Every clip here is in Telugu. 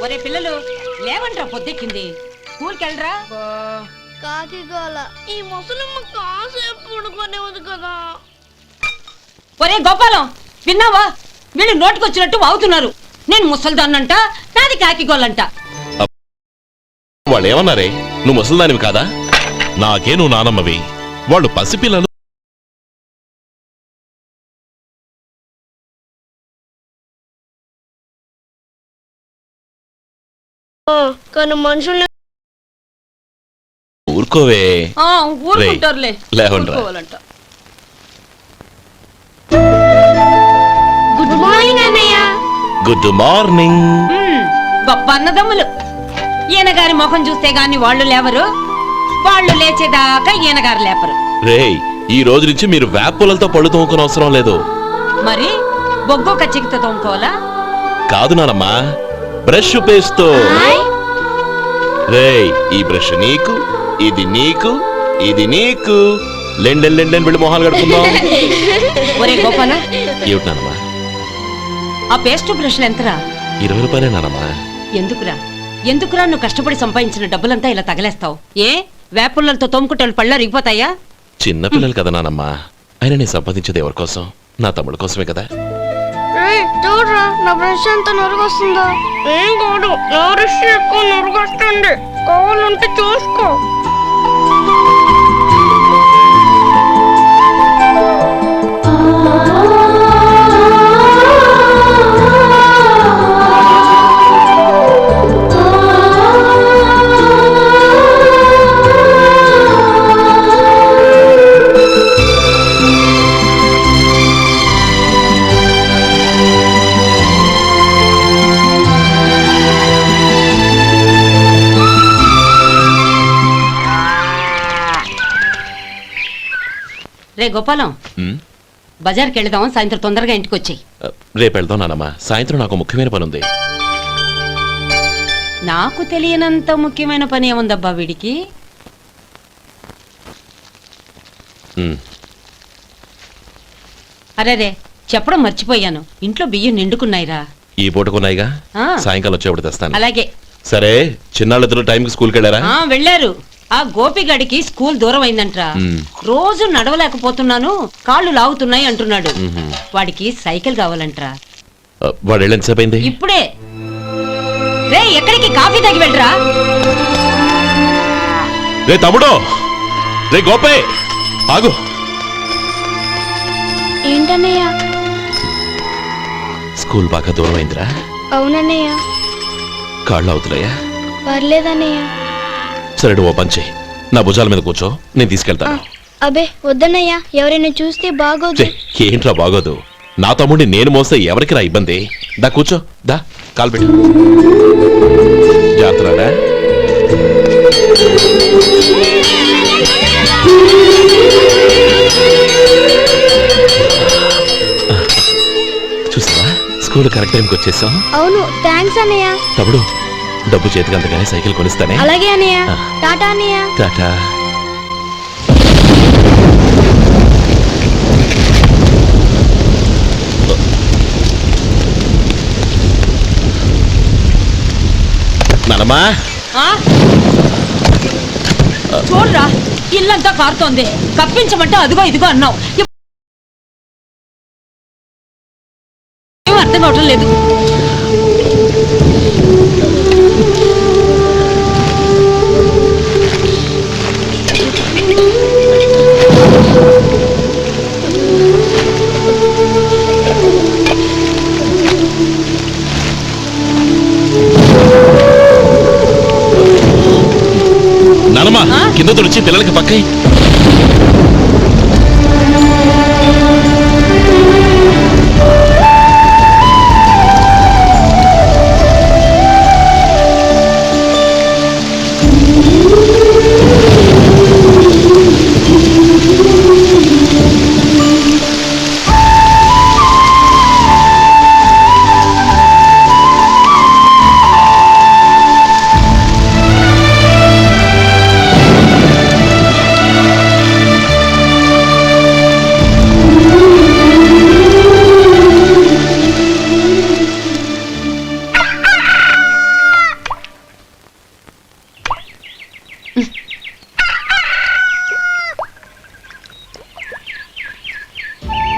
ఒరే పిల్లలు లేవంట్రా, పొద్దెక్కింది. స్కూల్కి వెళ్ళరా. కాకి గోల ఈ ముసలమ్మ కాసేపు పడుకోనేవద్దు కదా. ఒరే గోపాలం, విన్నావా? వీళ్ళు నోటికొచ్చినట్టు వాగుతున్నారు. నేను ముసల్దాన్నంట, నాది కాకిగోళ్ళంట. వాళ్ళు ఏమన్నారే? నువ్వు ముసల్దానివి కాదా? నాకే నువ్వు నానమ్మవి. వాళ్ళు పసిపిల్లలు. కానీ మనుషుల్ని ఊరుకోవే. ఊరుకుంటారులే. లేవండ్రా. గుడ్ మార్నింగ్ అన్నయ్య. Good morning. గొప్ప అన్నదమ్ములు. ఈయనగారి ముఖం చూస్తే గాని వాళ్ళు లేవరు, వాళ్ళు లేచేదాకా ఈయనగారు లేపరు. రేయ్, ఈ రోజు నుంచి మీరు వేపులతో పళ్ళు తోముకునే అవసరం లేదు. మరి బొగ్గో కచ్చికితో తోముకోవాలా? కాదు నానమ్మా, బ్రష్ పేస్తో. రేయ్, ఈ బ్రష్ నీకు, ఇది నీకు, ఇది నీకు. లెండెన్ వెళ్ళి మొహాలు కడుకుందాం. ఒరే గోపాల, ఏమిటి నానమ్మా? ఆ పేస్ట్ బ్రష్లు ఎంతరా? 20 రూపాయలే నానమ్మా. ఎందుకురా నువ్వు కష్టపడి సంపాదించిన డబ్బులంతా ఇలా తగలేస్తావు? ఏ వేపుల్లలతో తోముకుంటే పళ్ళ రిగిపోతాయా? చిన్న పిల్లలు కదా నానమ్మా. అయినా నేను సంపాదించేది ఎవరి కోసం? నా తమ్ముడు కోసమే కదా. చూడరా, నా బ్రష్ ఎంత నొరుగొస్తుందో. ఏం కాదు, నా బ్రష్ ఎక్కువ నొరుగొస్తుంది. కావాలంటే చూసుకో. రే గోపాలం, బజార్కి వెళదాం. సాయంత్రం తొందరగా ఇంటికి వచ్చాయి. రేపు వెళ్దాం నానమ్మా. సాయంత్రం నాకు ముఖ్యమైన పని ఉంది. నాకు తెలియనంత ముఖ్యమైన పని ఏముందబ్బా వీడికి? అరేరే, చెప్పడం మర్చిపోయాను. ఇంట్లో బియ్యం నిండుకున్నాయిరా. ఈ పూటకున్నాయిగా, సాయంకాలం వచ్చేప్పుడు తెస్తాను. అలాగే. సరే, చిన్నాళ్ళిద్దరు టైంకి స్కూల్కి వెళ్ళారా? వెళ్ళారు. ఆ గోపిగడికి స్కూల్ దూరం అయిందంట్రా. రోజు నడవలేకపోతున్నాను, కాళ్ళు లాగుతున్నాయి అంటున్నాడు. వాడికి సైకిల్ కావాలంట్రా. వాడు వెళ్ళి ఎంతసేపు అయింది? ఇప్పుడే. రే, ఎక్కడికి? కాఫీ తాగి వెళ్ళరా. రే తమ్ముడు, రే గోపే, ఆగు. ఏంటన్నయ్య? స్కూల్ బాగా దూరం అయిందిరా. అవునన్నయ్య. కాళ్ళు అవుతున్నాయా? పర్లేదన్నయ్య. సరే, ఓ పని చెయ్యి, నా భుజాల మీద కూర్చో, నేను తీసుకెళ్తాను. అబే వద్దన్నయ్య, ఎవరైనా చూస్తే బాగోదు. ఏంట్రా బాగోదు? నా తమ్ముడిని నేను మోస్తే ఎవరికి రా ఇబ్బంది? దా కూర్చో, దా కాలు పెట్టు. జాగ్రత్తరా. చూసావా, స్కూల్ కరెక్ట్ టైంకి వచ్చేసాం. అవును, థ్యాంక్స్ అన్నయ్య. తమ్ముడు, డబ్బు చేతికి అంతగానే సైకిల్ కొనిస్తానే. అలాగే అన్నయ్య. టాటా అన్నయ్య. టాటా. నానమ్మా, చూడరా, ఇల్లంతా కారుతోంది. కప్పించమంటే అదిగో ఇదిగో అన్నావు. ఏం అర్థం కావటం లేదు. నానమ్మా, కింద తుడిచి పిల్లలకి పక్కై.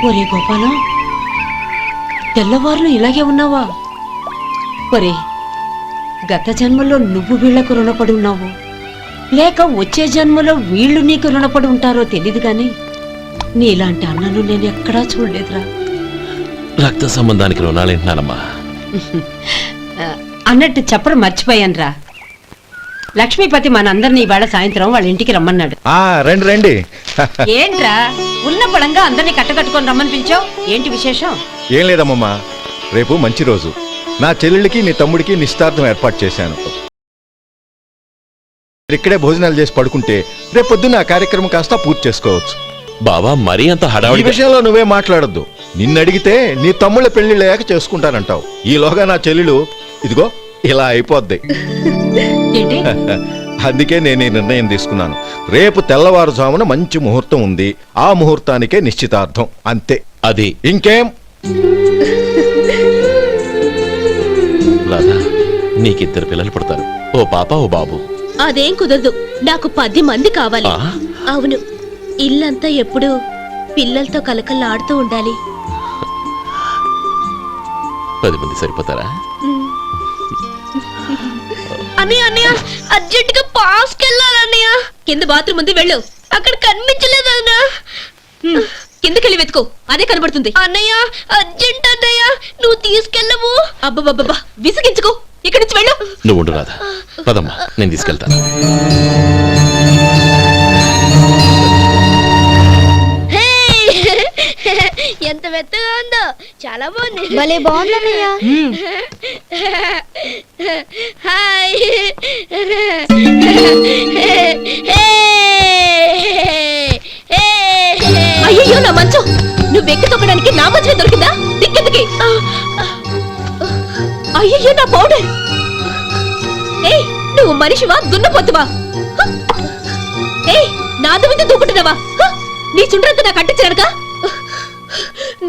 ఒరే గోపాలం, తెల్లవారులు ఇలాగే ఉన్నావా? ఒరే, గత జన్మలో నువ్వు వీళ్లకు రుణపడి ఉన్నావు, లేక వచ్చే జన్మలో వీళ్ళు నీకు రుణపడి ఉంటారో తెలీదు గాని నీలాంటి అన్నను నేను ఎక్కడా చూడలేదురా. రక్త సంబంధానికి రుణాలేంటున్నానమ్మా. అన్నట్టు చెప్పడం మర్చిపోయానురా. లక్ష్మీపతి మనందరినీ ఇవాళ సాయంత్రం వాళ్ళ ఇంటికి రమ్మన్నాడు. రండి రండి. ఏంట్రా ఉన్న బలంగా అందరినీ కట్టకట్టుకొని రమ్మనిపించావు? ఏంటి విశేషం? ఏం లేదమ్మమ్మా, రేపు మంచి రోజు. నా చెల్లెళ్ళకి నీ తమ్ముడికి నిశ్చితార్థం ఏర్పాటు చేశాను. ఇక్కడే భోజనాలు చేసి పడుకుంటే రేపు పొద్దున్న ఆ కార్యక్రమం కాస్త పూర్తి చేసుకోవచ్చు. బావా మరీ అంత ఈ హడావిడి విషయంలో నువ్వే మాట్లాడొద్దు. నిన్ను అడిగితే నీ తమ్ముళ్ళ పెళ్లిళ్ళయ్యాక చేసుకుంటానంటావు. ఈలోగా నా చెల్లెలు ఇదిగో ఇలా అయిపోద్ది. ఏంటి? అందుకే నేను ఈ నిర్ణయం తీసుకున్నాను. రేపు తెల్లవారుజామున మంచి ముహూర్తం ఉంది. ఆ ముహూర్తానికే నిశ్చితార్థం, అంతే. అది ఇంకేం? రాధా, నీకిద్దరు పిల్లలు పుడతారు, ఓ పాప ఓ బాబు. అదేం కుదరదు, నాకు 10 మంది కావాలి. ఆ? అవును, ఇల్లంతా ఎప్పుడు పిల్లలతో కలకల్లాడుతూ ఉండాలి. 10 మంది సరిపోతారా? అన్నయ్య అన్నయ్య, అర్జెంట్ గా పాస్కి వెళ్ళాలన్నయ్య. కింద బాత్రూమ్ ఉంది, వెళ్ళు. అక్కడ కనిపించలేదు అన్న. కిందకెళ్ళి వెతుకో, అదే కనబడుతుంది. అన్నయ్య అర్జెంట్ అన్నయ్య, నువ్వు తీసుకెళ్ళవు. అబ్బబ్బబ్బా, విసిగించుకో, ఇక్కడి నుంచి వెళ్ళు. నువ్వు ఉండు రాధా, పదమ్మా నేను తీసుకెళ్తాను. ఎంత మెత్తగా ఉందో, చాలా బాగుంది. భలే బాగుంది అన్నయ్య. హాయ్. అయ్యో నా మంచం, నువ్వు ఎక్కి తొక్కడానికి నా మంచమే దొరికిందా? దిక్కెందుకి? అయ్యో నా పౌడర్. ఏయ్, నువ్వు మనిషివా దున్నపోతువా? ఏయ్, నాది మీద దూకుంటున్నావా? నీ చుండ్రంతా నాకు అంటించడానిక?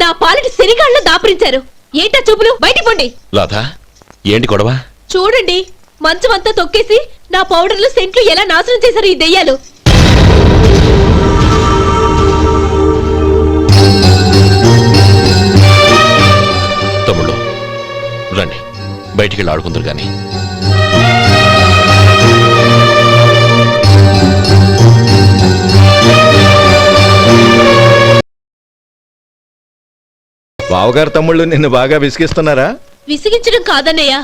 నా పాలిటి శనిగాళ్ళలో దాపరించారు. ఏంటా చూపులు? బయటికి పోండి. రాధా, ఏంటి గొడవ? చూడండి, మంచం అంతా తొక్కేసి నా పౌడర్లు సెంట్లు ఎలా నాశనం చేశారు ఈ దెయ్యాలు. తమ్ముళ్ళు రండి, బయటికి వెళ్ళి ఆడుకుందరు కానీ. బావగారు తమ్ముళ్ళు నిన్ను బాగా విసిగిస్తున్నారా? విసిగించడం కాదన్నయ్య,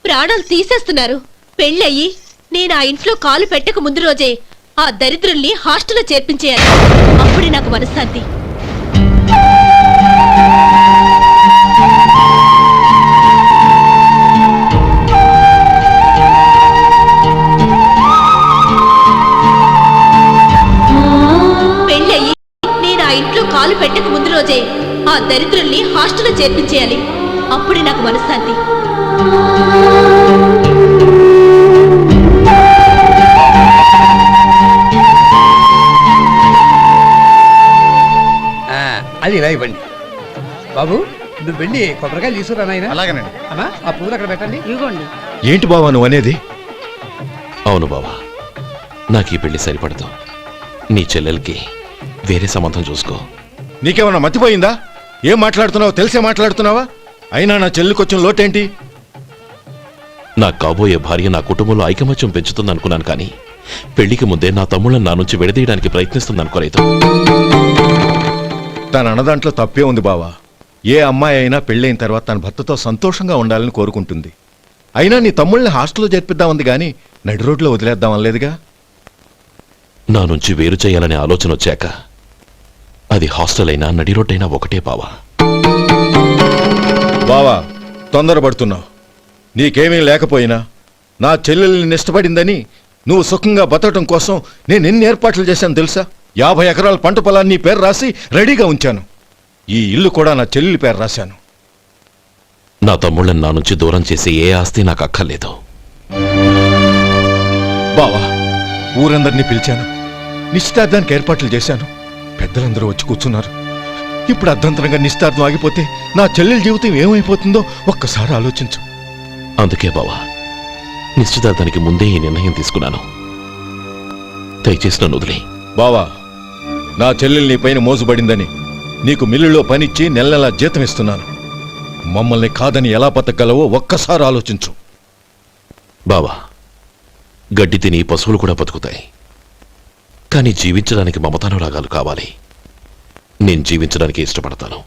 ప్రాణాలు తీసేస్తున్నారు. పెళ్ళయి నేను ఆ ఇంట్లో కాలు పెట్టక ముందు రోజే ఆ దరిద్రుల్ని హాస్టల్లో చేర్పించేయాలి. అప్పుడే నాకు మనశ్శాంతి. పెళ్ళయి నేను ఆ ఇంట్లో కాలు పెట్టక ముందు రోజే ఆ దరిద్రుల్ని హాస్టల్లో చేర్పించేయాలి. అప్పుడే నాకు మనశ్శాంతి. అది ఇలా ఇవ్వండి బాబు. నువ్వు వెళ్ళి కొబ్బరికాయలు తీసుకురా నాయనా. అలాగేనండి. అమ్మా, ఆ పువ్వులు అక్కడ పెట్టండి. ఇవ్వండి. ఏంటి బావా నువ్వు అనేది? అవును బావా, నాకు ఈ పెళ్లి సరిపడదు. నీ చెల్లెలకి వేరే సంబంధం చూసుకో. నీకేమన్నా మతిపోయిందా? ఏం మాట్లాడుతున్నావో తెలిసే మాట్లాడుతున్నావా? అయినా నా చెల్లికొచ్చిన లోటేంటి? నా కాబోయే భార్య నా కుటుంబంలో ఐకమత్యం పెంచుతుంది అనుకున్నాను, కానీ పెళ్లికి ముందే నా తమ్ముళ్ళని నా నుంచి విడదీయడానికి ప్రయత్నిస్తుంది అనుకోలేదు. తన అన్నదాంట్లో తప్పే ఉంది బావా. ఏ అమ్మాయి అయినా పెళ్ళైన తర్వాత తన భర్తతో సంతోషంగా ఉండాలని కోరుకుంటుంది. అయినా నీ తమ్ముళ్ళని హాస్టల్లో చేర్పిద్దామంది గాని నడి రోడ్లో వదిలేద్దాం అనలేదుగా. నా నుంచి వేరు చేయాలనే ఆలోచన వచ్చాక అది హాస్టల్ అయినా నడి రోడ్డైనా ఒకటే బావా. బావా, తొందరపడుతున్నావు. నీకేమీ లేకపోయినా నా చెల్లెల్ని ఇష్టపడిందని నువ్వు సుఖంగా బతకటం కోసం నేను ఎన్ని ఏర్పాట్లు చేశాను తెలుసా? 50 ఎకరాల పంట పొలాన్ని నీ పేరు రాసి రెడీగా ఉంచాను. ఈ ఇల్లు కూడా నా చెల్లెలి పేరు రాశాను. నా తమ్ముళ్ళని నా నుంచి దూరం చేసే ఏ ఆస్తి నాకు అక్కర్లేదు. బావా, ఊరందరినీ పిలిచాను, నిశ్చితార్థానికి ఏర్పాట్లు చేశాను. పెద్దలందరూ వచ్చి కూర్చున్నారు. ఇప్పుడు అర్ధంతరంగా నిశ్చితార్థం ఆగిపోతే నా చెల్లెల జీవితం ఏమైపోతుందో ఒక్కసారి ఆలోచించు. అందుకే బావా, నిశ్చితార్థానికి ముందే ఈ నిర్ణయం తీసుకున్నాను. దయచేసి నన్ను వదిలే. బావా, నా చెల్లెలు నీ పైన మోసుబడిందని నీకు మిల్లులో పనిచ్చి నెల నెలా జీతం ఇస్తున్నాను. మమ్మల్ని కాదని ఎలా బతకగలవో ఒక్కసారి ఆలోచించు. బావా, గడ్డి తిని పశువులు కూడా బతుకుతాయి. కానీ జీవించడానికి మమతానురాగాలు కావాలి. నేను జీవించడానికి ఇష్టపడతాను.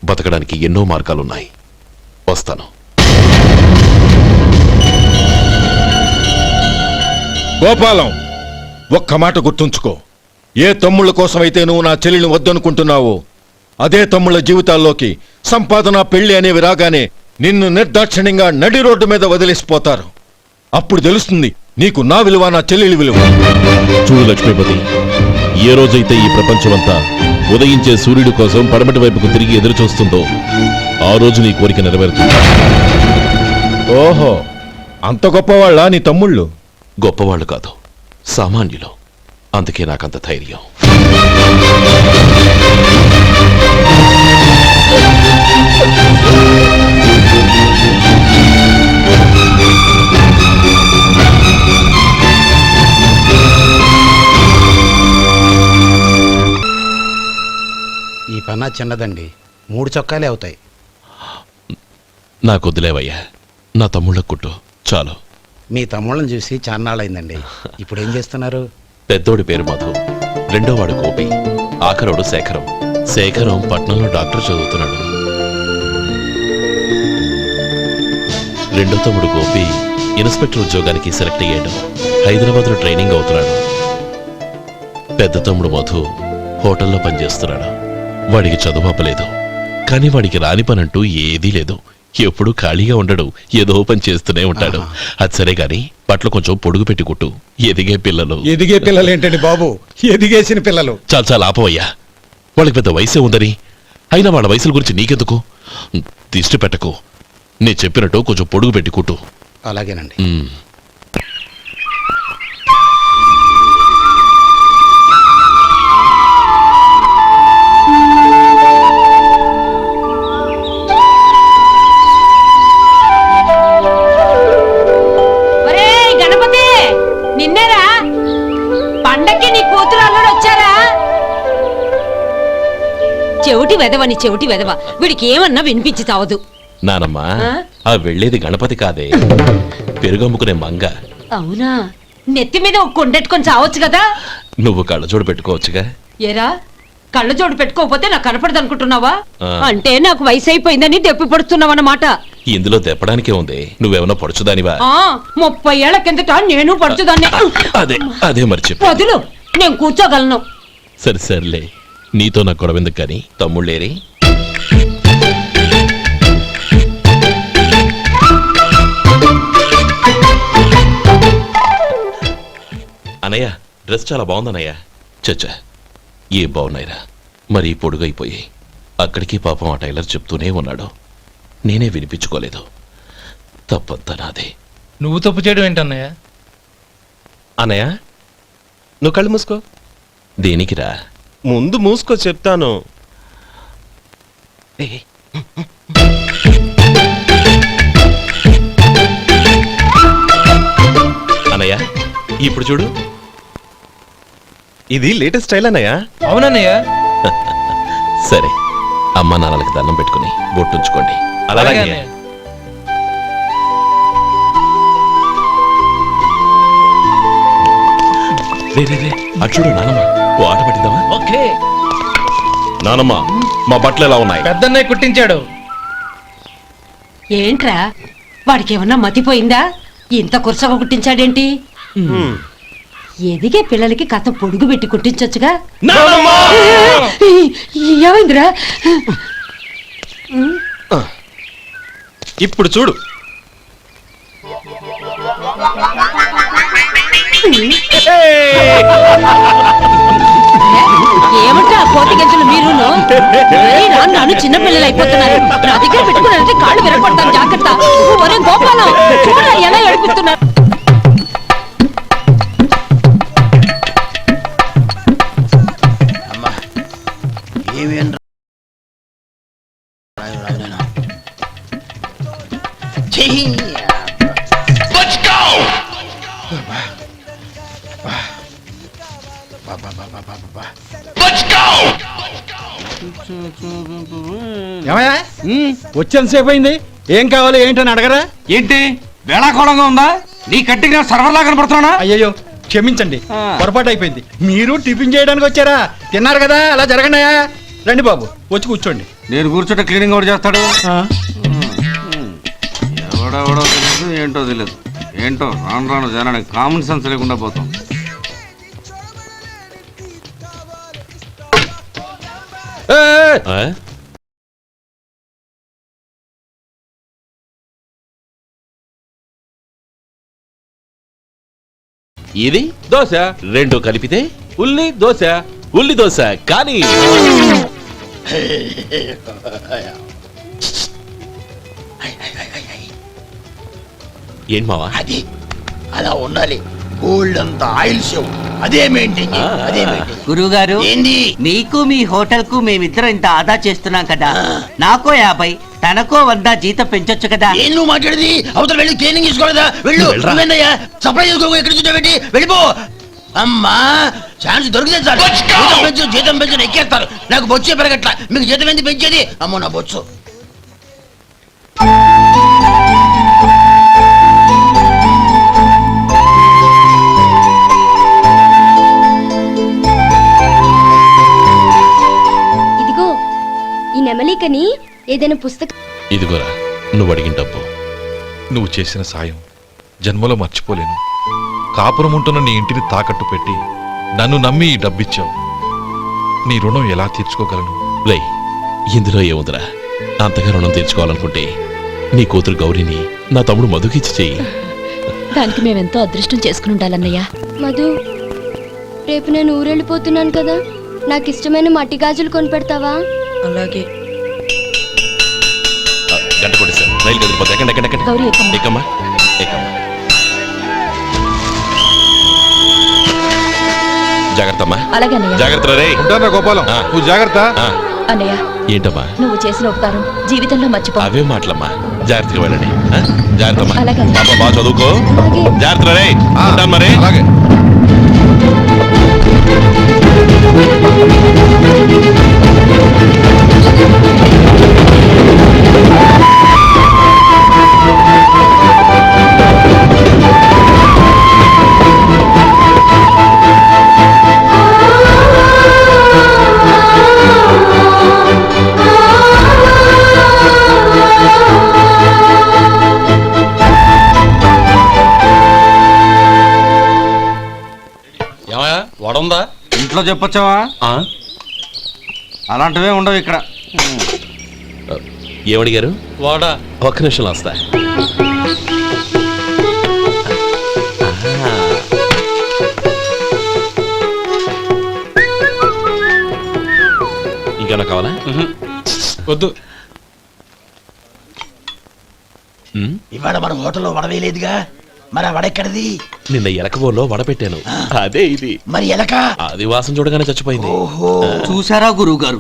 బతకడానికి ఎన్నో మార్గాలున్నాయి. వస్తాను. గోపాలం, ఒక్క మాట గుర్తుంచుకో. ఏ తమ్ముళ్ళ కోసమైతే నువ్వు నా చెల్లిని వద్దనుకుంటున్నావో అదే తమ్ముళ్ళ జీవితాల్లోకి సంపాదన, పెళ్లి అనేవి రాగానే నిన్ను నిర్దాక్షిణ్యంగా నడి రోడ్డు మీద వదిలేసిపోతారు. అప్పుడు తెలుస్తుంది నీకు నా విలువ, నా చెల్లెలి విలువ. చూడు లక్ష్మీపతి, ఏ రోజైతే ఈ ప్రపంచమంతా ఉదయించే సూర్యుడి కోసం పడమటి వైపుకు తిరిగి ఎదురు చూస్తుందో ఆ రోజు నీ కోరిక నెరవేరుతుంది. ఓహో, అంత గొప్పవాళ్ళ నీ తమ్ముళ్ళు? గొప్పవాళ్ళు కాదు, సామాన్యులు. అందుకే నాకంత ధైర్యం. ఈ పన్నా చిన్నదండి, 3 చొక్కాలే అవుతాయి. నాకొద్దులేవయ్యా, నా తమ్ముళ్ళ కుట్టు చాలు. మీ తమ్ముళ్ళని చూసి చాన్నాళ్ళైందండి. ఇప్పుడు ఏం చేస్తున్నారు? పెద్దోడి పేరు మధు, రెండోవాడు గోపి, ఆఖరోడు శేఖరం. శేఖరం పట్నంలో డాక్టర్ చదువుతున్నాడు. రెండో తమ్ముడు గోపి ఇన్స్పెక్టర్ ఉద్యోగానికి సెలెక్ట్ అయ్యాడు. హైదరాబాద్లో ట్రైనింగ్ అవుతున్నాడు. పెద్ద తమ్ముడు మధు హోటల్లో పనిచేస్తున్నాడు. వాడికి చదువు అప్పలేదు, కానీ వాడికి రాని పనంటూ ఏదీ లేదు. ఎప్పుడు ఖాళీగా ఉండడు, ఏదో పని చేస్తూనే ఉంటాడు. అది సరే గాని బట్టలు కొంచెం పొడుగు పెట్టి కుట్టు. ఎదిగే పిల్లలు. ఎదిగే పిల్లలు ఏంటండి బాబు, ఎదిగేసిన పిల్లలు. చాలా ఆపవయ్యా, వాళ్ళకి పెద్ద వయసే ఉందని. అయినా వాళ్ళ వయసుల గురించి నీకెందుకు? దిష్టి పెట్టకు. నేను చెప్పినట్టు కొంచెం పొడుగు పెట్టి కుట్టు. అలాగేనండి. ఒరేయ్ గణపతి, నిన్నేరా? పండక్కి నీ కూతురు అల్లుడు వచ్చారా? చెవిటి వెదవని చెవిటి వెదవ, వీడికి ఏమన్నా వినిపించి తావదు. నానమ్మా, ఆ వెళ్ళేది గణపతి కాదే, పెరుగమ్ముకునే మంగ. అవునా? నెత్తి మీద ఒక కొండెట్టుకొని చావచ్చు కదా. నువ్వు కళ్ళజోడు పెట్టుకోవచ్చుగా. ఏరా, కళ్ళ జోడు పెట్టుకోకపోతే నాకు కనపడదు అనుకుంటున్నావా? ఆ. అంటే నాకు వయసు అయిపోయిందని దెప్పి పడుతున్నావన్నమాట. ఇందులో తెప్పడానికే ఉంది. నువ్వేమన్నా పడుచుదానివా? 30 ఏళ్ల కిందట నేను పడుచుదాన్ని. అదే అదే మరి చెప్పు. వదులు, నేను కూర్చోగలను. సరే సర్లే, నీతో నాకు గొడవ ఎందుకు కానీ. తమ్ముళ్ళేరి? అనయ్య, డ్రెస్ చాలా బాగుందన్నయ్య. చచ్చా, ఏ బాగున్నాయిరా, మరీ పొడుగైపోయి. అక్కడికి పాపం ఆ టైలర్ చెప్తూనే ఉన్నాడు, నేనే వినిపించుకోలేదు. తప్పంతా నాదే. నువ్వు తప్పు చేయడం ఏంటన్నయ్య? అన్నయ్య, నువ్వు కళ్ళు మూసుకో. దేనికిరా? ముందు మూసుకో చెప్తాను. అన్నయ్య, ఇప్పుడు చూడు. ఇది లేటెస్ట్ స్టైల్ అన్నయ్య. అవునన్నయ్య. సరే, అమ్మా నాన్నలకి దండం పెట్టుకుని బొట్టుంచుకోండి. అలాగే అలాగే. అన్నయ్య. రే రే రే, అటు చూడు నానమ్మ, ఓ ఆట పట్టిద్దామా? ఓకే. నానమ్మ, మా బట్టలు ఎలా ఉన్నాయి? పెద్దన్నయ్య కుట్టించాడు. ఏంట్రా, వాడికి ఏమన్నా మతిపోయిందా? ఇంత కుర్చగా కుట్టించాడేంటి? ఎదిగే పిల్లలకి కథ పొడుగు పెట్టి కుట్టించొచ్చుగా. ఏమైందిరా? ఇప్పుడు చూడు. ఏమంటా కోతి గంజలు మీరును? ఏయ్ రా, నాను చిన్న పిల్లలు అయిపోతున్నారు. నా దగ్గర పెట్టుకున్నారంటే కాళ్ళు విరగొడతాను, జాగ్రత్త. ఒరే గోపాలం, చూడరా ఎలా ఏడిపిస్తున్నారు. ఏమయ్యా వచ్చేంతసేపు అయింది, ఏం కావాలి ఏంటని అడగరా? ఏంటి వేళాకోళంగా ఉందా? నీ కట్టిగా సర్వర్ లాగా కనపడుతున్నా? అయ్యయ్యో క్షమించండి, పొరపాటు అయిపోయింది. మీరు టిఫిన్ చేయడానికి వచ్చారా? తిన్నారు కదా, అలా జరగండియా. రండి బాబు, వచ్చి కూర్చోండి. నేను కూర్చుంటే క్లీనింగ్ కూడా చేస్తాడు. ఆ, ఎవడెవడో తెలియదు, ఏంటో తెలియదు. ఏంటో రాను రాను జనానికి కామన్ సెన్స్ లేకుండా పోతాం. ఆ? ఇది దోశ, రెండు కలిపితే ఉల్లి దోశ. ఉల్లి దోశ కానీ ఏం మావా? అది అలా ఉండాలి. గోల్డ్ అంత ఆయిల్ షో అదే మెయింటైన్ చేయి, అదే మెయింటైన్. గురువుగారు, ఏంది? మీకు మీ హోటల్ కు మేమిద్దరం ఇంత ఆదా చేస్తున్నాం కదా, నాకో 50 తనకో 100 జీతం పెంచొచ్చు కదా. ఏం నువ్వు మాట్లాడేది? అవతల వెళ్ళి ట్రైనింగ్ తీసుకోలేదా? వెళ్ళు. వెళ్ళరా. నువ్వేందయ్యా సప్లై చేసుకో, ఎక్కడ చూడబెట్టి వెళ్ళిపో. అమ్మా ఛాన్స్ దొరికితే చాలు. జీతం పెంచు ఎక్కేస్తారు. నాకు బొచ్చే పెరగట్ల, మీకు జీతం ఎందుకు పెంచేది? అమ్మో నా బొచ్చు. ఇదిగో ఈ నెమలికని ఏదైనా పుస్తకం. ఇదిగోరా నువ్వు అడిగిన డబ్బు. నువ్వు చేసిన సాయం జన్మలో మర్చిపోలేను. కాపురం ఉంటున్న నీ ఇంటిని తాకట్టు పెట్టి నన్ను నమ్మి ఈ డబ్బిచ్చావు. నీ రుణం ఎలా తీర్చుకోగలను? రేయ్, ఇందులో ఏముందిరా? అంతగా రుణం తీర్చుకోవాలనుకుంటే నీ కూతురు గౌరీని నా తమ్ముడు మధుకిచ్చి చెయ్యి. దానికి మేమెంతో అదృష్టం చేసుకుని ఉండాలన్నయ్య. మధు, రేపు నేను ఊరెళ్ళిపోతున్నాను కదా, నాకు ఇష్టమైన మట్టి గాజులు కొని పెడతావా? అలాగే. గంట కొట్టేశాను, రైలు కదిలిపోతే ఎక్కండి ఎక్కండి ఎక్కండి. గౌరీ ఎక్కమ్మా. ఎక్కమ్మా ఎక్కమ్మా. జాగ్రత్త అమ్మా. అలాగే అన్నయ్య. జాగ్రత్త రే. ఉంటానా గోపాలం, ఆ. నువ్వు జాగ్రత్త. ఆ, అన్నయ్య, ఏంటమ్మా నువ్వు చేసిన ఉపకారం జీవితంలో మర్చిపో. అవే మాటలమ్మా. జాగ్రత్తగా వెళ్ళండి. ఆ? జాగ్రత్త అమ్మా. అలాగే. పాప బాగా చదువుకో. అలాగే. జాగ్రత్త రే. ఆ, ఉంటాను మరి. అలాగే. ఏమయ్యా వడుందా? ఇంట్లో చెప్పొచ్చావా? అలాంటివే ఉండవు ఇక్కడ. ఏమడిగారు? వాడా ఒక్క నిమిషంలో వస్తా. ఇంకేమన్నా కావాలా? వద్దు. ఉమ్, ఇవాళ మన హోటల్లో వడవేయలేదుగా, మరి ఆ వడ ఎక్కడిది? నిన్న ఎలకబోలో వడపెట్టాను. అదే ఇది. మరి ఎలక? అది వాసన చూడగానే చచ్చిపోయింది. ఓహో, చూసారా గురువు గారు,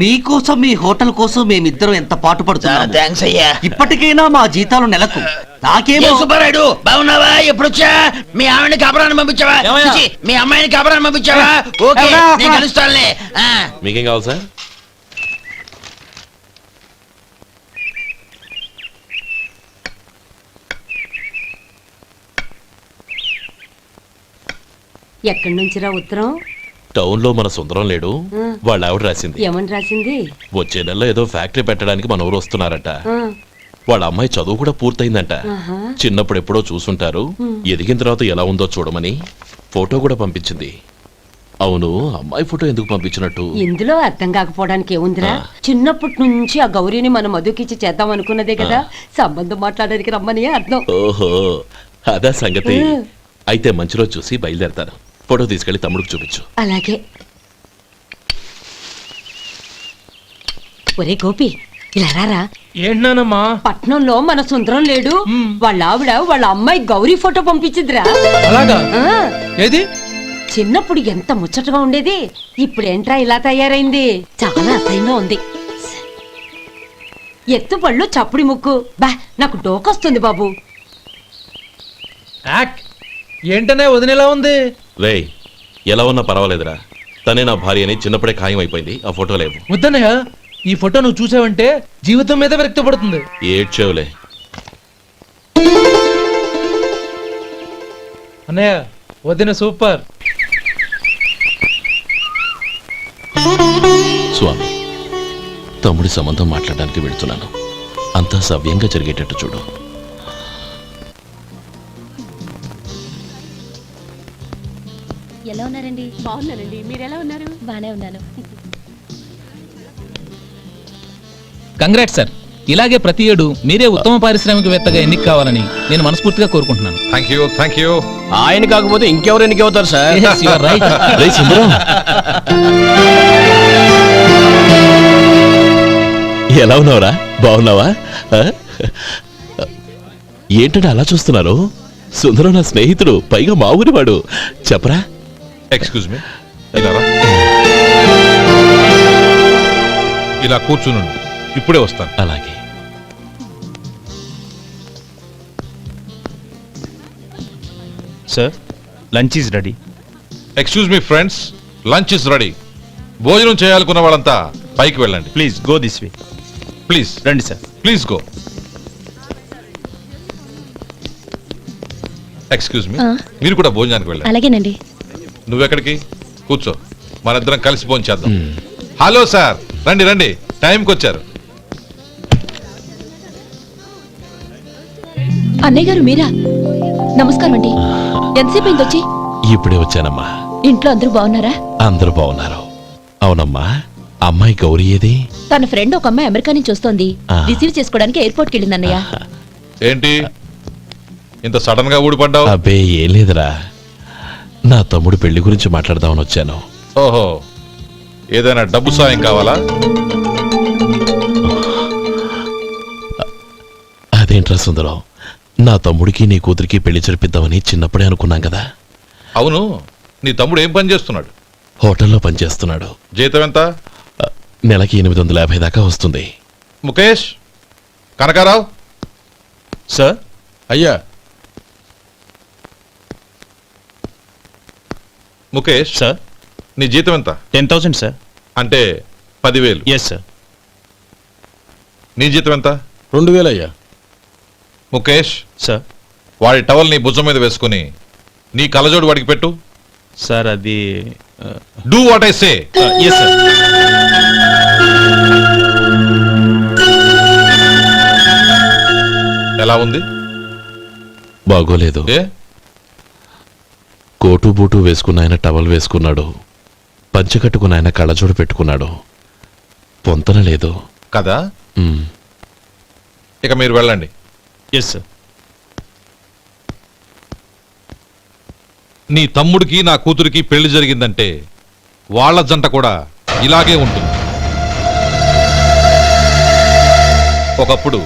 మీకోసం మీ హోటల్ కోసం మేమిద్దరం ఎంత పాటు పడుతున్నాం. థ్యాంక్స్ అయ్యా. ఇప్పటికైనా మా జీతాలు నెలకు నాకేమో. ఏ సుబ్బారాయుడు, బాగున్నావా? ఎప్పుడొచ్చా? మీ ఆవిడని కాపురాన్ని పంపించావా? చిచి, మీ అమ్మాయిని కాపురాన్ని పంపించావా? ఓకే, నేను కలుస్తానులే. ఆ. మీకేం కావాలి సార్? ఎక్కడి నుంచిరా ఉత్తరం? టౌన్ లో మన సుందరం లేడు, వాళ్ళ ఆవిడ రాసింది. ఏమని రాసింది? వచ్చే నెలలో ఏదో ఫ్యాక్టరీ పెట్టడానికి మన ఊరు వస్తున్నారట. ఆ, వాళ్ళ అమ్మాయి చదువు కూడా పూర్తయిందంట. ఆహా. చిన్నప్పుడు ఎప్పుడో చూసుంటారు, ఎదిగిన తర్వాత ఎలా ఉందో చూడమని ఫోటో కూడా పంపించింది. అవును, అమ్మాయి ఫోటో ఎందుకు పంపించినట్టు? ఇందులో అర్థం కాకపోవడానికి ఏముందిరా? చిన్నప్పటి నుంచి ఆ గౌరీని మనం మధుకిచ్చి చేద్దాం అనుకున్నదే కదా, సంబంధం మాట్లాడడానికి రమ్మని అర్థం. ఓహో, అదా సంగతి. అయితే మంచి రోజు చూసి బయలుదేరతాను. ఫోటో తీసుకెళ్లి తమ్ముడికి చూపించు. అలాగే. ఒరే గోపి, ఇలా రారా. ఏంటన్నానమ్మా? పట్నంలో మన సుందరం లేడు, వాళ్ళ ఆవిడ వాళ్ళ అమ్మాయి గౌరీ ఫోటో పంపించిద్రా. అలాగా? ఆ, ఏది? చిన్నప్పుడు ఎంత ముచ్చటగా ఉండేది, ఇప్పుడు ఏంట్రా ఇలా తయారైంది? చాలా అసహ్యంగా ఉంది. ఎత్తు పళ్ళు చప్పుడి ముక్కు, బా నాకు డోకొస్తుంది బాబు. యాక్ ఏంటనే వదినేలా ఉంది? రేయ్, ఎలా ఉన్నా పర్వాలేదురా. తనే నా భార్య అని చిన్నప్పుడే ఖాయం అయిపోయింది. ఆ ఫోటో లేవు. వద్దన్నయ్య, ఈ ఫోటో నువ్వు చూసావంటే జీవితం మీద వ్యక్తపడుతుంది. ఏడ్చేవులే. అన్నయ్య వదిన సూపర్. స్వామి, తమ్ముడి సంబంధం మాట్లాడడానికి వెళుతున్నాను. అంతా సవ్యంగా జరిగేటట్టు చూడు. ఎలా ఉన్నారండి? బాగున్నానండి. మీరు ఎలా ఉన్నారు? బానే ఉన్నాను. Congrats sir. ఇలాగే ప్రతి ఏడు మీరే ఉత్తమ పారిశ్రామికవేత్తగా ఎన్నిక కావాలని నేను మనస్ఫూర్తిగా కోరుకుంటున్నాను. Thank you. ఆయన కాకపోతే ఇంకెవరు ఎన్నిక అవుతారు sir? Yes, you are right. రేయ్ సుందరం, ఎలా ఉన్నావురా? బాగున్నావా? ఆ? ఏంటంటే అలా చూస్తున్నారు? సుందరం నా స్నేహితుడు, పైగా మా ఊరివాడు. చెప్పరా? ఎక్స్క్యూజ్ మీ, ఇలా రా. ఇలా కూర్చునుండు, ఇప్పుడే వస్తాను. అలాగే. Sir, lunch is ready. Excuse me friends, lunch is ready. భోజనం చేయాలనుకున్న వాళ్ళంతా పైకి వెళ్ళండి. Please go this way. Please రండి sir. Please go. Excuse me, మీరు కూడా భోజనానికి వెళ్ళండి. అలాగేనండి. నువ్వెక్కడికి? కూర్చో, మనిద్దరం కలిసి భోజనం చేద్దాం. హలో సార్, రండి రండి, టైంకి వచ్చారు. అన్నయ్య గారు మీరా? నమస్కారం అండి. ఎంతసేపు అయింది వచ్చి? ఇప్పుడే వచ్చానమ్మా. ఇంట్లో అందరూ బాగున్నారా? అందరూ బాగున్నారు. అవునమ్మా, అమ్మాయి గౌరీ ఏది? తన ఫ్రెండ్ ఒక అమ్మాయి అమెరికా నుంచి వస్తోంది. ఆ. రిసీవ్ చేసుకోవడానికి ఎయిర్పోర్ట్ కి వెళ్ళింది అన్నయ్య. ఏంటి ఇంత సడన్ గా ఊడిపడ్డావు? అబ్బే ఏం లేదురా, నా తమ్ముడు పెళ్లి గురించి మాట్లాడదామని వచ్చాను. ఓహో, ఏదైనా డబ్బు సాయం కావాలా? అదేంట్రా సుందరం, నా తమ్ముడికి నీ కూతురికి పెళ్లి జరిపిద్దామని చిన్నప్పుడే అనుకున్నాం కదా. అవును, నీ తమ్ముడు ఏం పని చేస్తున్నాడు? హోటల్లో పనిచేస్తున్నాడు. జీతం ఎంత? నెలకి 850 దాకా వస్తుంది. ముఖేష్, కనకారావు. సార్. అయ్యా. ముఖేష్ సార్. నీ జీతం ఎంత? 10,000 సార్. అంటే 10,000. Yes sir. నీ జీతం ఎంత? 2,000 అయ్యా. ముఖేష్, సార్. వాడి టవల్ నీ భుజం మీద వేసుకుని నీ కలజోడు వాడికి పెట్టు. సార్ అది do what I say. Yes sir. ఎలా ఉంది? బాగోలేదు. ఏ? కోటు బూటు వేసుకున్న ఆయన టవల్ వేసుకున్నాడు, పంచె కట్టుకున్న ఆయన కళ్ళజోడు పెట్టుకున్నాడు. పొంతన లేదు కదా. ఉమ్. ఇక మీరు వెళ్ళండి. Yes sir. నీ తమ్ముడికి నా కూతురికి పెళ్లి జరిగిందంటే వాళ్ళ జంట కూడా ఇలాగే ఉంటుంది. ఒకప్పుడు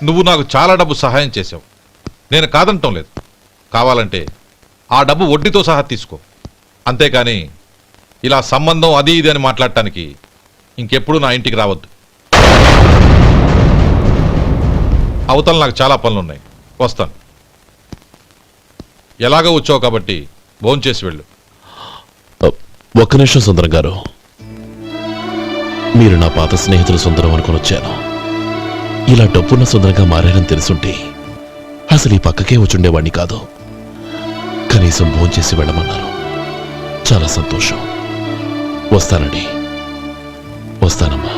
నువ్వు నాకు చాలా డబ్బు సహాయం చేశావు, నేను కాదంటం లేదు. కావాలంటే ఆ డబ్బు వడ్డీతో సహా తీసుకో. అంతేకాని ఇలా సంబంధం అది ఇది అని మాట్లాడటానికి ఇంకెప్పుడు నా ఇంటికి రావద్దు. అవతల నాకు చాలా పనులున్నాయి, వస్తాను. ఎలాగో వచ్చావు కాబట్టి భోంచేసి వెళ్ళు. ఒక్క నిమిషం సుందరం గారు, మీరు నా పాత స్నేహితులు సుందరం అనుకుని వచ్చాను. ఇలా డబ్బున్న సుందరంగా మారారని తెలుసుంటే అసలు ఈ పక్కకే వచ్చుండేవాడిని కాదు. కనీసం భోంచేసి వెళ్ళమన్నారు, చాలా సంతోషం. వస్తానండి. వస్తానమ్మా.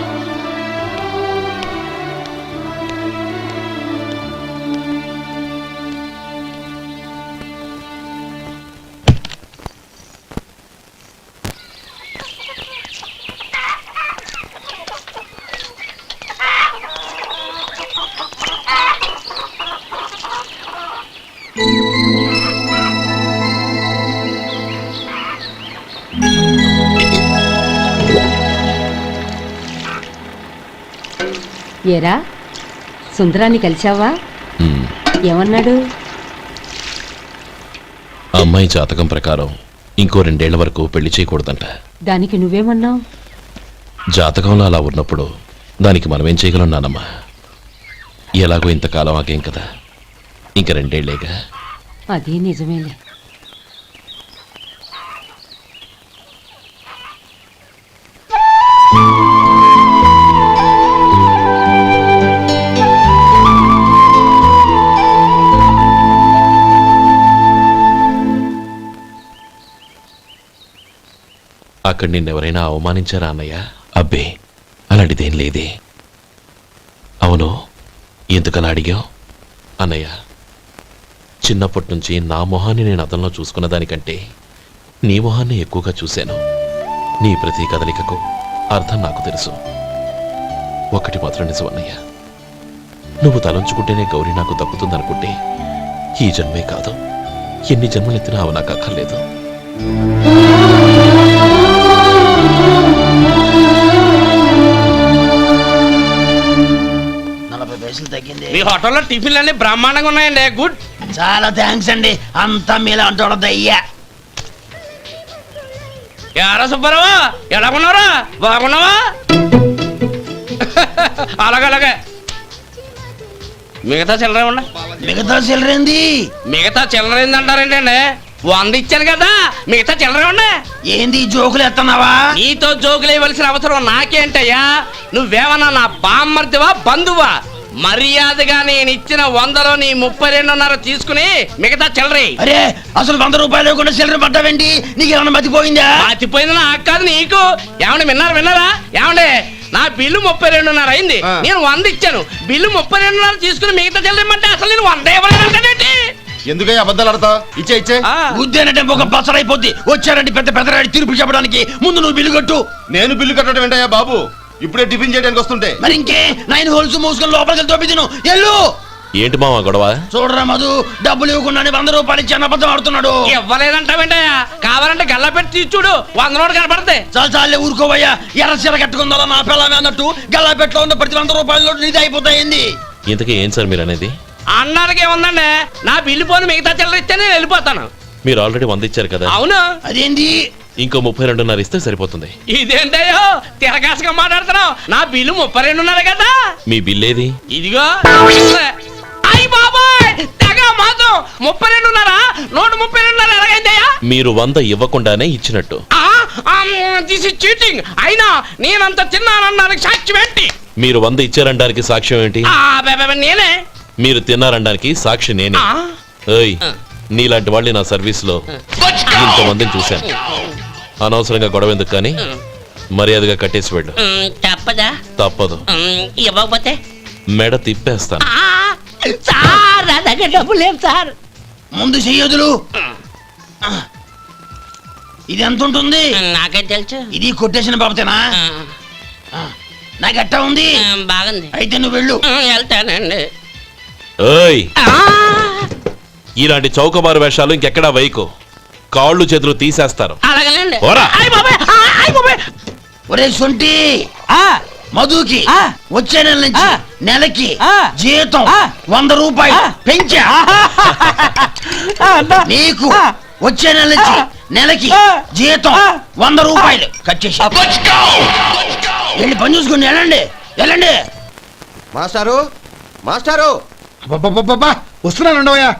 ఏరా, సుందరాన్ని కలిశావా? ఉమ్. ఏమన్నాడు? అమ్మాయి జాతకం ప్రకారం ఇంకో 2 ఏళ్ల వరకు పెళ్లి చేయకూడదంట. దానికి నువ్వేమన్నావు? జాతకంలో అలా ఉన్నప్పుడు దానికి మనమేం చేయగలం నానమ్మా? ఎలాగో ఇంతకాలం ఆగేం కదా, ఇంక 2 ఏళ్లేగా. అది నిజమేలే. అక్కడ నిన్నెవరైనా అవమానించారా అన్నయ్య? అబ్బే, అలాంటిదేం లేదే. అవును, ఎందుకలా అడిగావు? అన్నయ్య, చిన్నప్పటి నుంచి నా మొహాన్ని నేను అద్దంలో చూసుకున్న దానికంటే నీ మొహాన్ని ఎక్కువగా చూశాను. నీ ప్రతి కదలికకు అర్థం నాకు తెలుసు. ఒకటి మాత్రం నిజం అన్నయ్య, నువ్వు తలంచుకుంటేనే గౌరీ నాకు దక్కుతుందనుకుంటే ఈ జన్మే కాదు, ఎన్ని జన్మలెత్తినా అవి నాకు అక్కర్లేదు. మీ హోటల్లో టిఫిన్లు అన్ని బ్రహ్మాండంగా ఉన్నాయండి. గుడ్, చాలా థ్యాంక్స్ అండి. అంతా మీలా అంటాడు అయ్యా. ఎరా సుబ్బారావు, ఎలా ఉన్నారా? బాగున్నావా? అలాగే మిగతా చిల్లర ఉన్నా. మిగతా చిల్లరేంది? మిగతా చిల్లరేంది అంటారేంటి అండి? 100 ఇచ్చాను కదా, మిగతా చిల్లరే ఉన్నా. ఏంది జోకులు ఎత్తన్నావా? నీతో జోకులు ఇవ్వాల్సిన అవసరం నాకేంటయ్యా? నువ్వేమన్నా నా బామ్మర్దివా, బంధువా? మర్యాదగా నేను ఇచ్చిన 100లో నీ 32.5 తీసుకుని మిగతా చిల్లరే. అరే, అసలు 100 రూపాయలు కూడా చిల్లర పడ్డావేంటి? నీకు ఏమన్నా మతిపోయిందా? మతిపోయింది నాకు కాదు, నీకు. ఏమండి విన్నారా? ఏమండి, నా బిల్లు 32.5 అయింది. నేను 100 ఇచ్చాను. బిల్లు 32.5 తీసుకుని మిగతా చిల్లరేమంటే అసలు నేను 100 ఇవ్వలేదంటే ఎందుకయ్యా అబద్ధాలు ఆడతా? ఇచ్చే ఉద్దేనంటే ఒక పసరైపోద్ది. వచ్చారంటే పెద్ద పెద్దరాడి తీర్పు చెప్పడానికి ముందు నువ్వు బిల్లు కట్టు. నేను బిల్లు కట్టడం ఏంటయ్యా బాబు? ఇప్పుడే టిఫిన్ చేయడానికి వస్తుంటే. మరి ఇంకే 9 హోల్స్ మూసుకొని లోపలికి తోపి తిను. ఎల్లు. ఏంటి మావా గొడవ? చూడరా మధు, డబ్బులు ఇవ్వకుండానే 100 రూపాయలు ఇచ్చి అబద్ధం ఆడుతున్నాడు. ఇవ్వలేదంటావేంటయ్యా? కావాలంటే గల్లా పెట్టి తీర్చుడు, 100 నోటు కనపడతాయి. చాలే ఊరుకోవయ్యా. ఎర్ర చీర కట్టుకుందా నా పిల్లమే అన్నట్టు గల్లా పెట్టులో ఉన్న ప్రతి 100 రూపాయల నోటు నీది అయిపోతాయింది. ఇంతకీ ఏం సార్ మీరు అనేది? అన్నానికి ఏముందండి, నా బిల్లు పోను మిగతా చిల్లర ఇస్తే నేను వెళ్ళిపోతాను. మీరు ఆల్రెడీ 100 ఇచ్చారు కదా. అవును. అదేంటి? ఇంకో 32.5 ఇస్తే సరిపోతుంది. ఇదేంటయ్యో తిరగాసుగా మాట్లాడుతున్నావు? నా బిల్లు 32.5 కదా. మీ బిల్ ఏది? ఇదిగో. అయ్య బాబాయ్, తెగ మాతో 32.5 నోటు 32.5 ఎలాగైందయ్యా? మీరు 100 ఇవ్వకుండానే ఇచ్చినట్టు. This is cheating. అయినా నేనంత తిన్నానన్నానికి సాక్ష్యం ఏంటి? మీరు 100 ఇచ్చారనడానికి సాక్ష్యం ఏంటి? నేనే. మీరు తిన్నారనడానికి సాక్షి నేనే. ఏయ్, నీలాంటి వాళ్ళని నా సర్వీస్ లో ఇంతమందిని చూశాను. అనవసరంగా గొడవ ఎందుకు కానీ మర్యాదగా కట్టేసి వెళ్ళు. తప్పదా? తప్పదు. ఇవ్వకపోతే మెడ తిప్పేస్తాను. సార్ నా దగ్గర డబ్బు లేవు సార్. ముందు చెయ్యదులు. ఇది ఎంత ఉంటుంది? నాకే తెలుసు. ఇది కొట్టేసిన బాబతేనా? నాకు ఎట్టా ఉంది? బాగుంది. అయితే నువ్వు వెళ్ళు. వెళ్తానండి. ఏయ్, ఇలాంటి చౌకబారు వేషాలు ఇంకెక్కడా వైకు. కాళ్ళు చేతులు తీసేస్తారు. అలాగేనండి. ఓరా. ఒరే సొంటి, మధుకి వచ్చే నెల నుంచి నెలకి జీతం 100 రూపాయలు పెంచా. నీకు వచ్చే నెల నుంచి నెలకి జీతం 100 రూపాయలు కట్ చేసి వెళ్ళి పని చూసుకుని వెళ్ళండి. మాస్టారు వస్తున్నాను ఉండవయ్యా.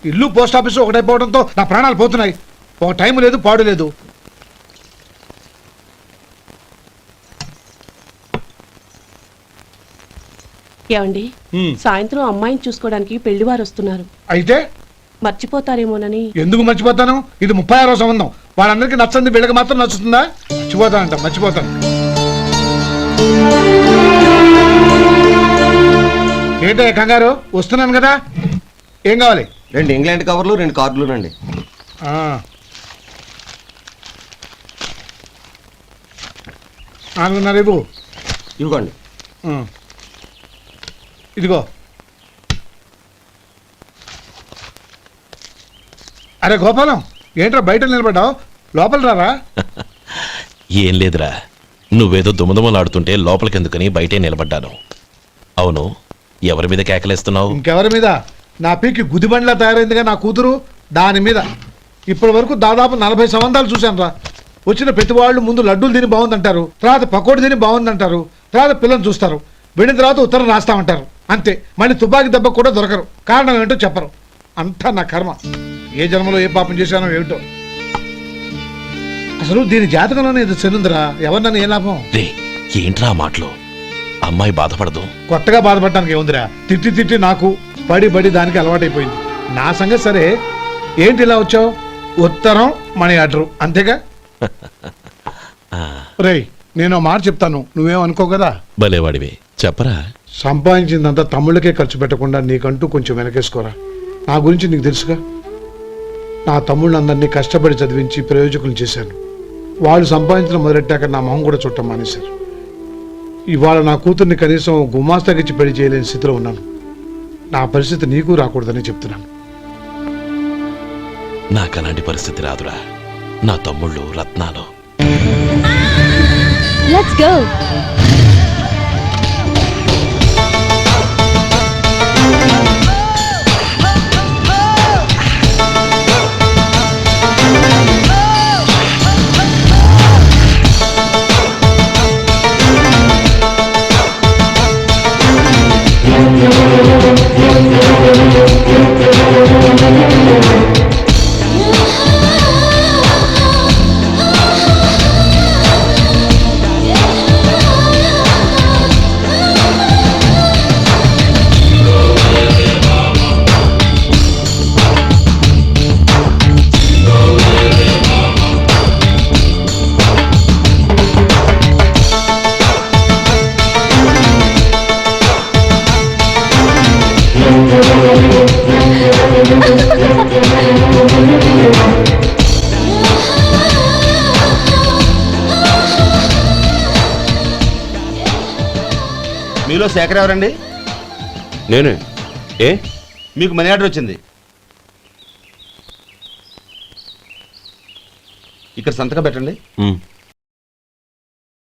ఇల్లు పోస్ట్ ఆఫీసు ఒకటైపోవడంతో నా ప్రాణాలు పోతున్నాయి. ఒక టైం లేదు, పాడు లేదు. ఏమండి, సాయంత్రం అమ్మాయిని చూసుకోవడానికి పెళ్లివారు వస్తున్నారు. అయితే మర్చిపోతారేమోనని. ఎందుకు మర్చిపోతాను? ఇది 36వ సంబంధం. వాళ్ళందరికీ నచ్చంది, వీళ్ళకి మాత్రం నచ్చుతుందా? మర్చిపోతాను. ఏంటయ్యా కంగారు? వస్తున్నాను కదా. ఏం కావాలి? 2 ఇంగ్లాండ్ కవర్లు, 2 కార్డులు రండి. ఇవ్వు. ఇవ్వండి. ఇదిగో. అరే గోపాలం, ఏంట్రా బయట నిలబడ్డావు? లోపల రారా. ఏం లేదురా, నువ్వేదో దుమదుమలాడుతుంటే లోపలికెందుకని బయటే నిలబడ్డాను. అవును, ఎవరి మీద కేకలేస్తున్నావు? ఇంకెవరి మీద? నా పీకి గుదిబండ్లా తయారైందిగా నా కూతురు, దాని మీద. ఇప్పటి వరకు దాదాపు 40 సంబంధాలు చూశాను రా. వచ్చిన ప్రతి వాళ్ళు ముందు లడ్డూలు తిని బాగుందంటారు, తర్వాత పకోడి తిని బాగుందంటారు, తర్వాత పిల్లలు చూస్తారు, వెళ్ళిన తర్వాత ఉత్తరం రాస్తామంటారు. అంతే. మళ్ళీ తుపాకి దెబ్బ కూడా దొరకరు. కారణం ఏంటో చెప్పరు. అంతా నా కర్మ. ఏ జన్మలో ఏ పాపం చేశానో ఏమిటో. అసలు దీని జాతకంలోనే ఇది చెందుందిరా. ఎవరినని ఏ లాభం? ఏంట్రా ఆ మాటలు? అమ్మాయి బాధపడదు. కొత్తగా బాధపడటానికి ఏముందిరా? తిట్టి తిట్టి నాకు పడి దానికి అలవాటైపోయింది. నా సంగతి సరే, ఏంటి ఇలా వచ్చావు? ఉత్తరం మనీ ఆర్డరు అంతేగా? రేయ్, నేను ఓ మాట చెప్తాను, నువ్వేమనుకో కదా. భలేవాడివే, చెప్పరా. సంపాదించిందంతా తమ్ముళ్ళకే ఖర్చు పెట్టకుండా నీకంటూ కొంచెం వెనకేసుకోరా. నా గురించి నీకు తెలుసుగా. నా తమ్ముళ్ళందరినీ కష్టపడి చదివించి ప్రయోజకులు చేశాను. వాళ్ళు సంపాదించడం మొదలెట్టాక నా మొహం కూడా చుట్టం మానేశారు. ఇవాళ నా కూతుర్ని కనీసం గుమాస్తాకిచ్చి పెళ్లి చేయలేని స్థితిలో ఉన్నాను. నా పరిస్థితి నీకు రాకూడదని చెప్తున్నాను. నాకు అలాంటి పరిస్థితి రాదురా. నా తమ్ముళ్ళు రత్నాలు. Let's go. మీలో శేఖర్ ఎవరండి? నేనే. ఏ? మీకు మనీ ఆర్డర్ వచ్చింది. ఇక్కడ సంతకం పెట్టండి.